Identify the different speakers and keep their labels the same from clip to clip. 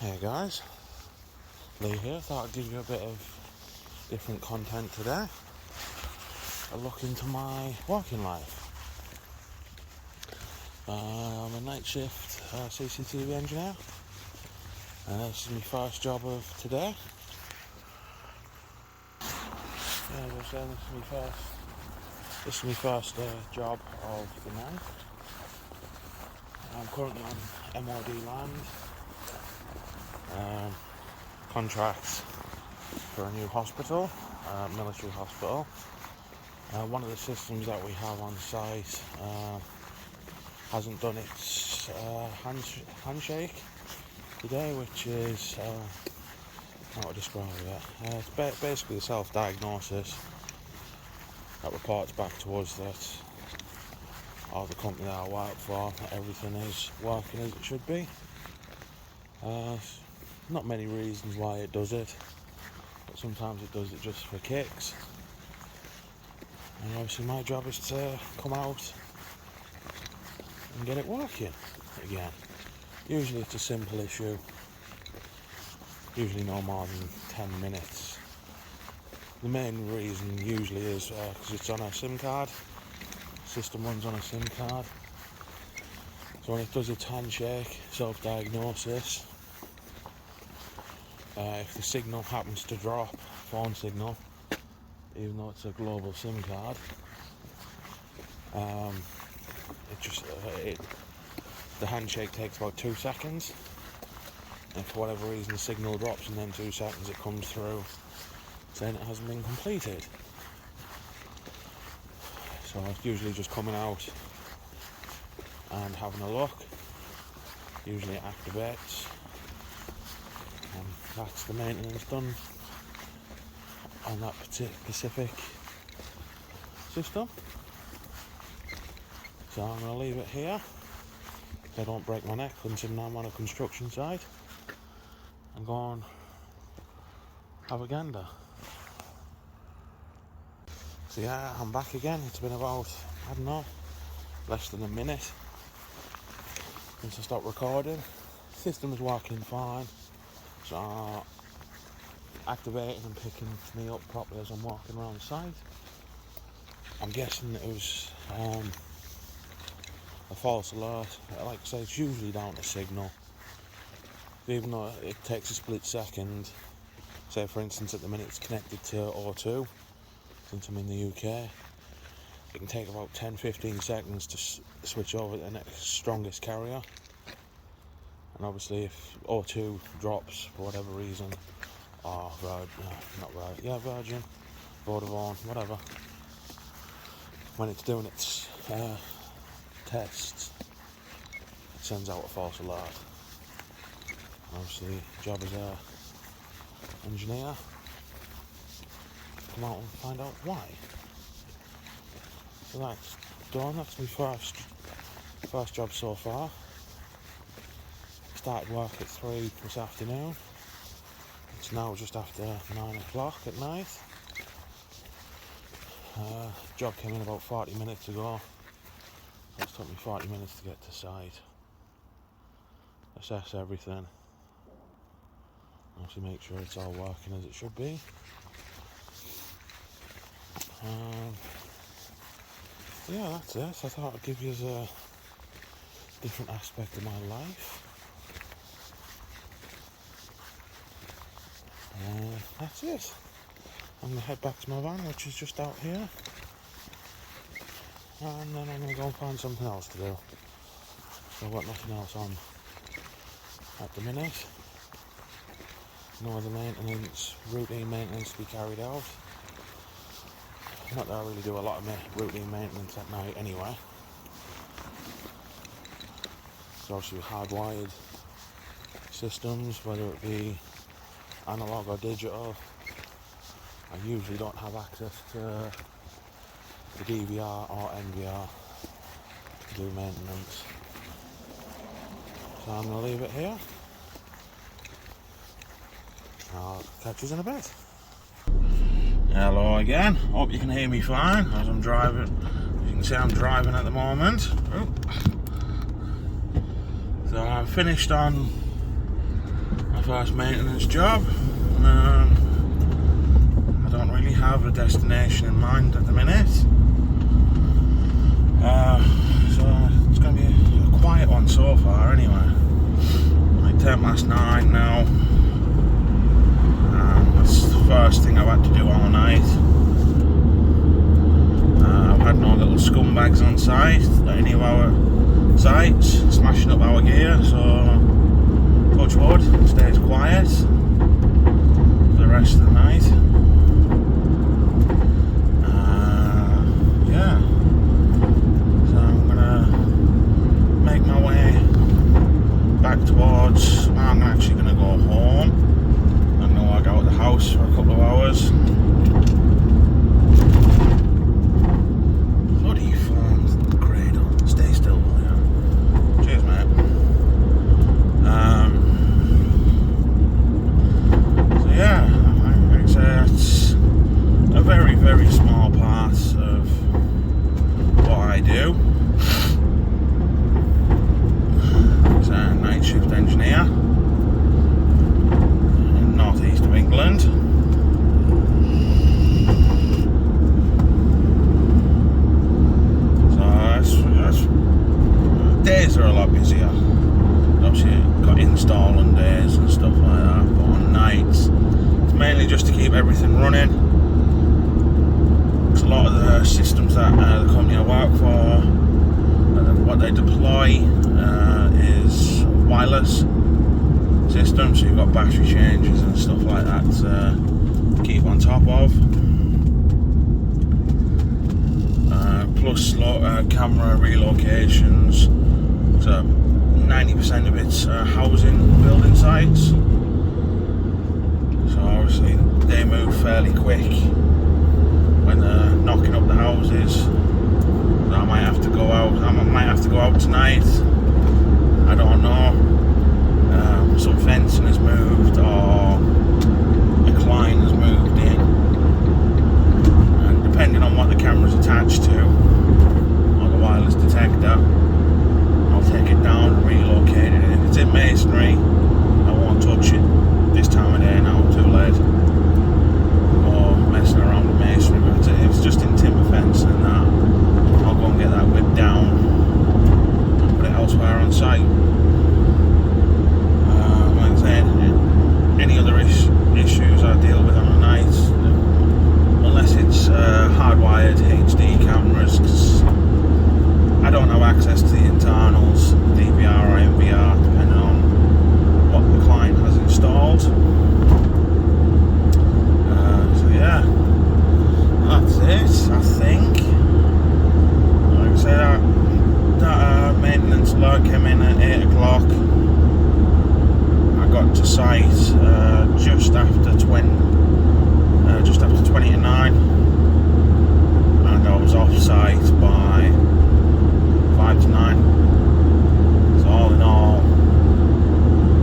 Speaker 1: Hey guys, Lee here. Thought I'd give you a bit of different content today. A look into my working life. I'm a night shift CCTV engineer. This is my first job of today. Yeah, as I was saying, this is my first job of the night. I'm currently on MOD land. Contracts for a new hospital, military hospital. One of the systems that we have on site hasn't done its handshake today, which is how to describe it. It's basically a self-diagnosis that reports back to us that the company that I work for, everything is working as it should be. Not many reasons why it does it, but sometimes it does it just for kicks. And obviously my job is to come out and get it working again. Usually it's a simple issue, usually no more than 10 minutes. The main reason usually is because it's on a SIM card. The system runs on a SIM card. So when it does its handshake, self-diagnosis, if the signal happens to drop, phone signal, even though it's a global SIM card, the handshake takes about 2 seconds, and for whatever reason the signal drops, and then 2 seconds it comes through saying it hasn't been completed. So it's usually just coming out and having a look. Usually it activates, and that's the maintenance done on that specific system. So I'm going to leave it here so I don't break my neck considering I'm on a construction site, and go and have a gander. So yeah, I'm back again. It's been about, I don't know, less than a minute since I stopped recording. System's working fine, so activating and picking me up properly as I'm walking around the site. I'm guessing it was a false alert. Like I say, it's usually down to signal. Even though it takes a split second, say for instance at the minute it's connected to O2, since I'm in the UK, it can take about 10-15 seconds to switch over to the next strongest carrier. And obviously if O2 drops for whatever reason, or Virgin, Vodafone, whatever, when it's doing its tests, it sends out a false alert. Obviously, job as a engineer, come out and find out why. So that's done. That's my first job so far. Started work at 3 this afternoon. It's now just after 9 o'clock at night. Job came in about 40 minutes ago. It took me 40 minutes to get to site, assess everything, obviously make sure it's all working as it should be. Yeah, that's it. I thought I'd give you a different aspect of my life. That's it. I'm going to head back to my van, which is just out here, and then I'm going to go and find something else to do. So I've got nothing else on at the minute. No other maintenance, routine maintenance to be carried out. Not that I really do a lot of routine maintenance at night anyway. So obviously hardwired systems, whether it be analog or digital, I usually don't have access to the DVR or NVR to do maintenance. So I'm going to leave it here. I'll catch you in a bit. Hello again. Hope you can hear me fine as I'm driving. As you can see, I'm driving at the moment. So I'm finished on my first maintenance job. I don't really have a destination in mind at the minute. So it's going to be a quiet one so far anyway. Like 9:10 now. That's the first thing I've had to do all night. I've had no little scumbags on site at any of our sites smashing up our gear, so touch wood, stays quiet for the rest of the night. Yeah, so I'm gonna make my way back towards. I'm actually gonna go home. I'm gonna walk out of the house for a couple of hours. Bloody phone cradle. Stay still, will you? Cheers, mate. So yeah, like I say, it's a very, very small part of what I do. As a night shift engineer in northeast of England. So that's days are a lot busier. Obviously, you've got installing days and stuff like that, but on nights, it's mainly just to keep everything running. Because a lot of the systems that the company I work for, what they deploy is wireless systems, so you've got battery changes and stuff like that to keep on top of. Plus camera relocations. So 90% of it's housing building sites, so obviously they move fairly quick when they're knocking up the houses. So I might have to go out. I might have to go out tonight. I don't know. Some fencing has moved or a client has moved in, and depending on what the camera's attached to or the wireless detector, I'll take it down and relocate it. If it's in masonry, I won't touch it this time of day now, too late. Or messing around with masonry. But if it's just in timber fence and that, I'll go and get that whipped down and put it elsewhere on site. Like I said, any other issues I deal with on the night, unless it's hardwired HD cameras, because I don't have access to the internals, DVR or NVR, depending on what the client has installed. So yeah, that's it, I think. Like I said, that maintenance alert came in at 8 o'clock. I got to site just after 20 to 9, and I was off site by 5 to 9. So all in all,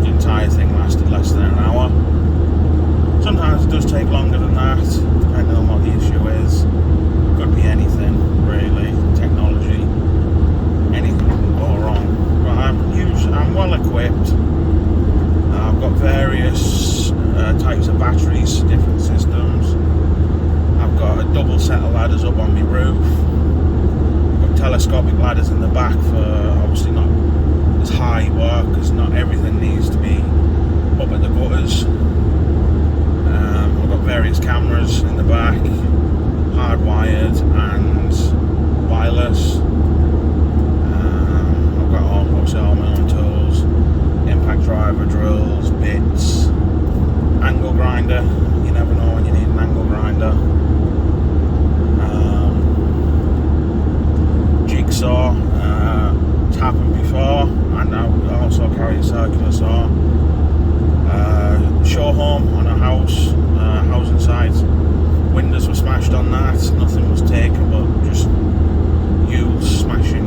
Speaker 1: the entire thing lasted less than an hour. Sometimes it does take longer than that, depending on what the issue is. Could be anything, really. Technology, anything can go wrong. But I'm well equipped. I've got various types of batteries, different systems. I've got a double set of ladders up on my roof. Telescopic ladders in the back for obviously not as high work, because not everything needs to be up at the gutters. I've got various cameras in the back, hardwired and wireless. I've got obviously all my own tools, impact driver, drills, bits, angle grinder. You never know when you need an angle grinder. Jigsaw, it's happened before, and I also carry a circular saw. Show home on a housing site. Windows were smashed on that. Nothing was taken, but just you smashing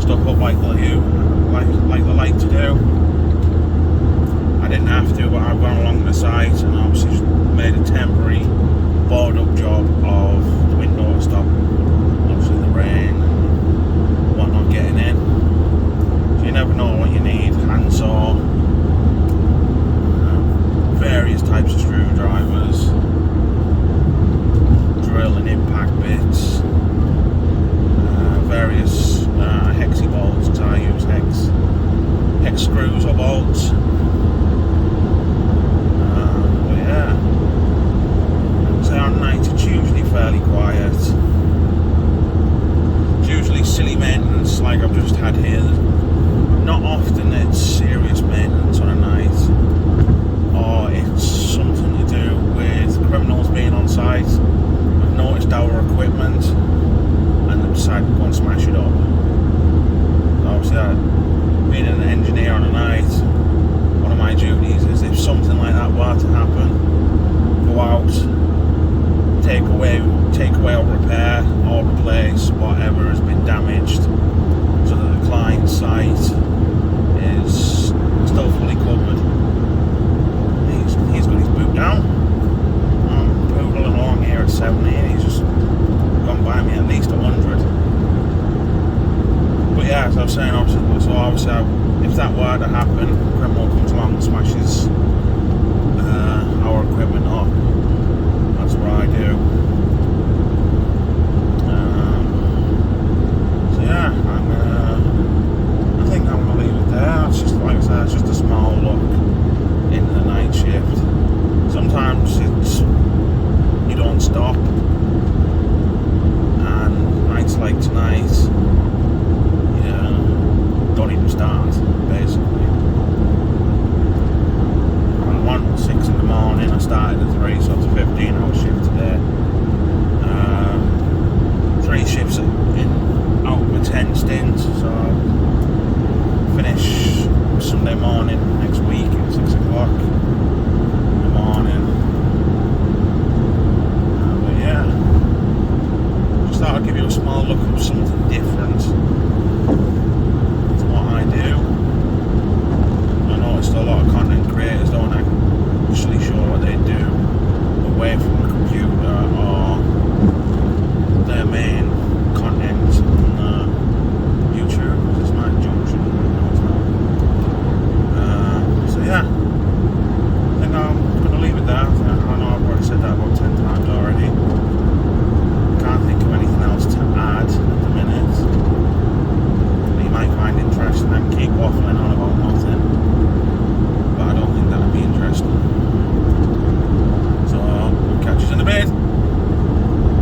Speaker 1: stuff up like they like to do. I didn't have to, but I've gone along the site and obviously just made a temporary board up job of the window to stop obviously the rain and whatnot getting in. So you never know what you need. Handsaw, screws or bolts. But yeah, so on night it's usually fairly quiet. It's usually silly maintenance like I've just had here. Not often it's serious maintenance on a night, or it's something to do with criminals being on site. We've noticed our equipment and they've decided to go and smash it up. Obviously, being an engineer on a night, one of my duties is if something like that were to happen, go out, take away or repair or replace whatever has been damaged, so that the client's site is still fully covered. He's got his boot down. I'm poodling along here at 70 and he's just gone by me at least 100. But yeah, as I was saying, obviously if that were to happen, a criminal comes along and smashes our equipment up. That's what I do. So yeah, I think I'm gonna leave it there. It's just like I said, it's just a small look into the night shift. Sometimes you don't stop, and nights like tonight, don't even start, basically. I'm on 6 in the morning, I started at 3, so it's a 15-hour shift today. 3 shifts out of a 10 stint, so I'll finish Sunday morning next week at 6 o'clock.